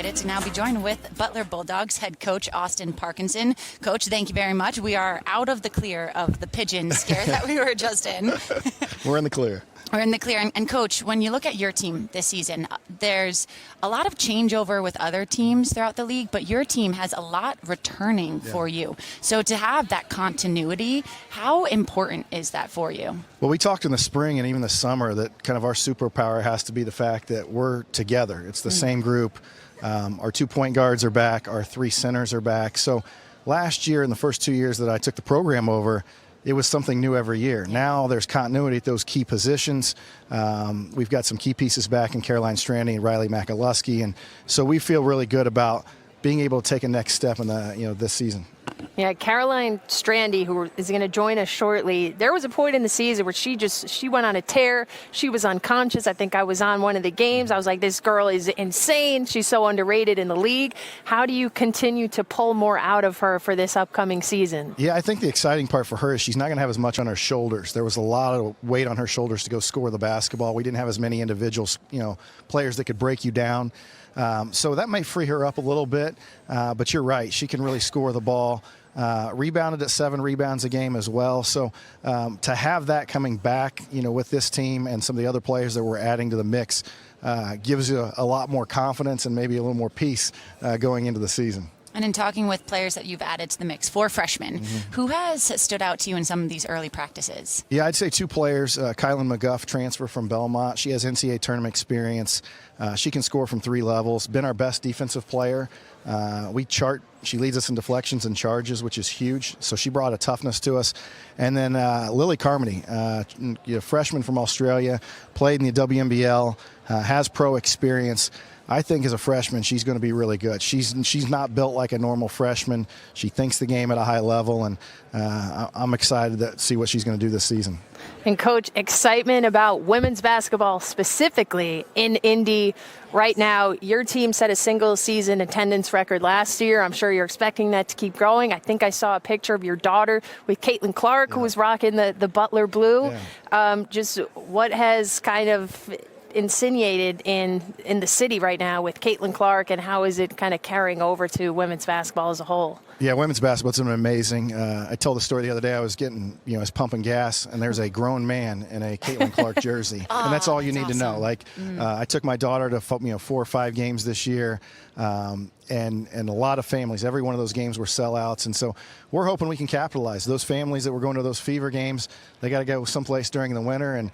To now be joined with Butler Bulldogs head coach Austin Parkinson. Coach, thank you very much. We are out of the clear of the pigeon scare that we were just in. We're in the clear. We're in the clear. And Coach, when you look at your team this season, there's a lot of changeover with other teams throughout the league, but your team has a lot returning for you. So to have that continuity, how important is that for you? Well, we talked in the spring and even the summer that kind of our superpower has to be the fact that we're together. It's the same group. Our 2 point guards are back. Our 3 centers are back. So last year, in the first 2 years that I took the program over, it was something new every year. Now there's continuity at those key positions. We've got some key pieces back in Caroline Strande and Riley McAlusky, and so we feel really good about being able to take a next step in the this season. Yeah, Caroline Strande, who is going to join us shortly, there was a point in the season where she went on a tear. She was unconscious. I think I was on one of the games. I was like, this girl is insane. She's so underrated in the league. How do you continue to pull more out of her for this upcoming season? Yeah, I think the exciting part for her is she's not going to have as much on her shoulders. There was a lot of weight on her shoulders to go score the basketball. We didn't have as many individuals, players that could break you down. So that may free her up a little bit, but you're right. She can really score the ball. Rebounded at 7 rebounds a game as well. So to have that coming back, with this team and some of the other players that we're adding to the mix gives you a lot more confidence and maybe a little more peace going into the season. And in talking with players that you've added to the mix, 4 freshmen, who has stood out to you in some of these early practices? Yeah, I'd say 2 players. Kylan McGuff, transfer from Belmont. She has NCAA tournament experience. She can score from 3 levels. Been our best defensive player. She leads us in deflections and charges, which is huge. So she brought a toughness to us. And then Lily Carmody, freshman from Australia, played in the WNBL, has pro experience. I think as a freshman, she's going to be really good. She's not built like a normal freshman. She thinks the game at a high level, and I'm excited to see what she's going to do this season. And Coach, excitement about women's basketball specifically in Indy right now. Your team set a single-season attendance record last year. I'm sure you're expecting that to keep growing. I think I saw a picture of your daughter with Caitlin Clark, who was rocking the Butler blue. Yeah. Just what has kind of insinuated in the city right now with Caitlin Clark, and how is it kind of carrying over to women's basketball as a whole? Yeah, women's basketball's been amazing. I told the story the other day. I was I was pumping gas, and there's a grown man in a Caitlin Clark jersey, and that's all you need to know. Like, I took my daughter to 4 or 5 games this year, and a lot of families. Every one of those games were sellouts, and so we're hoping we can capitalize. Those families that were going to those fever games, they got to go someplace during the winter, and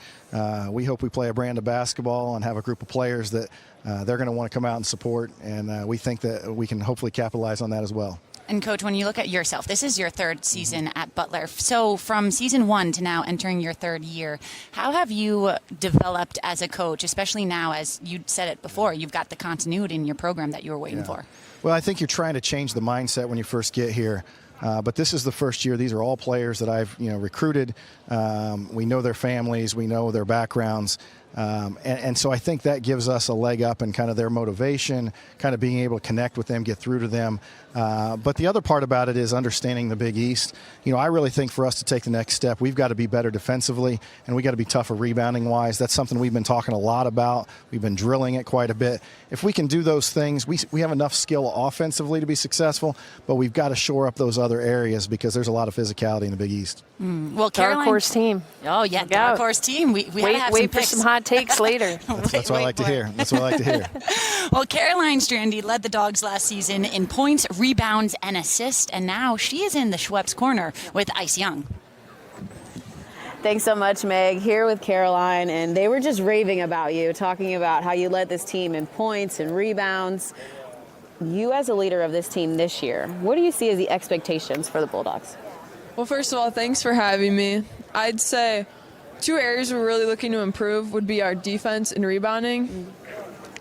we hope we play a brand of basketball and have a group of players that they're going to want to come out and support, and we think that we can hopefully capitalize on that as well. And Coach, when you look at yourself, this is your 3rd season at Butler. So from season 1 to now entering your 3rd year, how have you developed as a coach, especially now, as you said it before, you've got the continuity in your program that you were waiting for? Well, I think you're trying to change the mindset when you first get here. But this is the first year. These are all players that I've recruited. We know their families. We know their backgrounds. And so I think that gives us a leg up in kind of their motivation, kind of being able to connect with them, get through to them. But the other part about it is understanding the Big East. I really think for us to take the next step, we've got to be better defensively, and we got to be tougher rebounding-wise. That's something we've been talking a lot about. We've been drilling it quite a bit. If we can do those things, we have enough skill offensively to be successful, but we've got to shore up those other areas because there's a lot of physicality in the Big East. Well, Caroline, dark horse team. Oh, yeah, dark horse team. We wait for some hot takes later. That's what I like to hear. That's what I like to hear. Well, Caroline Strande led the Dogs last season in points, rebounds, and assists, and now she is in the Schweppes corner with Ice Young. Thanks so much, Meg. Here with Caroline, and they were just raving about you, talking about how you led this team in points and rebounds. You as a leader of this team this year, what do you see as the expectations for the Bulldogs? Well, first of all, thanks for having me. I'd say 2 areas we're really looking to improve would be our defense and rebounding.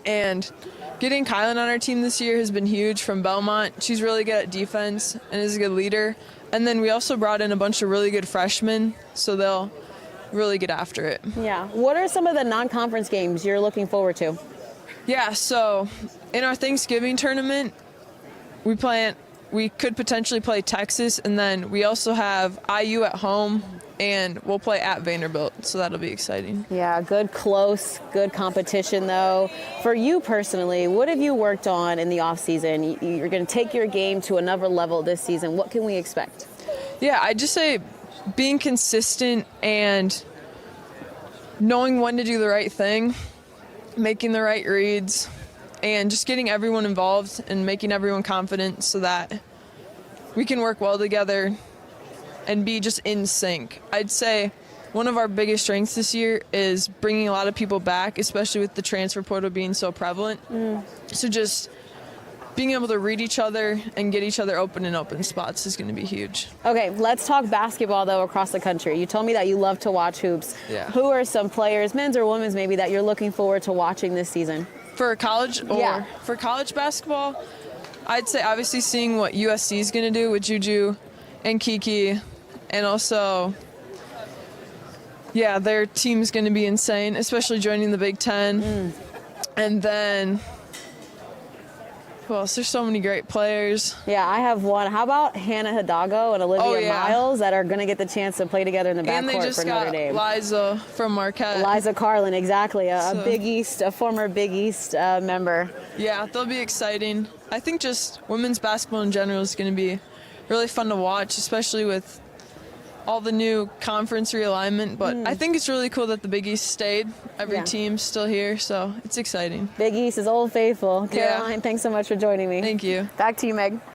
And getting Kylan on our team this year has been huge from Belmont. She's really good at defense and is a good leader. And then we also brought in a bunch of really good freshmen, so they'll really get after it. Yeah. What are some of the non-conference games you're looking forward to? Yeah, so in our Thanksgiving tournament, we play we could potentially play Texas, and then we also have IU at home, and we'll play at Vanderbilt, so that'll be exciting. Yeah, good competition, though. For you personally, what have you worked on in the offseason? You're going to take your game to another level this season. What can we expect? Yeah, I'd just say being consistent and knowing when to do the right thing, making the right reads, and just getting everyone involved and making everyone confident so that we can work well together and be just in sync. I'd say one of our biggest strengths this year is bringing a lot of people back, especially with the transfer portal being so prevalent. So just being able to read each other and get each other open in open spots is going to be huge. Okay, let's talk basketball, though, across the country. You told me that you love to watch hoops. Yeah. Who are some players, men's or women's maybe, that you're looking forward to watching this season? For college for college basketball, I'd say obviously seeing what USC is going to do with Juju and Kiki, and also, yeah, their team's going to be insane, especially joining the Big Ten. And then, who else? There's so many great players. Yeah, I have one. How about Hannah Hidalgo and Olivia Miles that are going to get the chance to play together in the backcourt for Notre Dame? And they just got Liza from Marquette. Liza Carlin, exactly, a former Big East member. Yeah, they'll be exciting. I think just women's basketball in general is going to be really fun to watch, especially with all the new conference realignment. But I think it's really cool that the Big East stayed. Every team's still here, so it's exciting. Big East is Old Faithful. Caroline, thanks so much for joining me. Thank you. Back to you, Meg.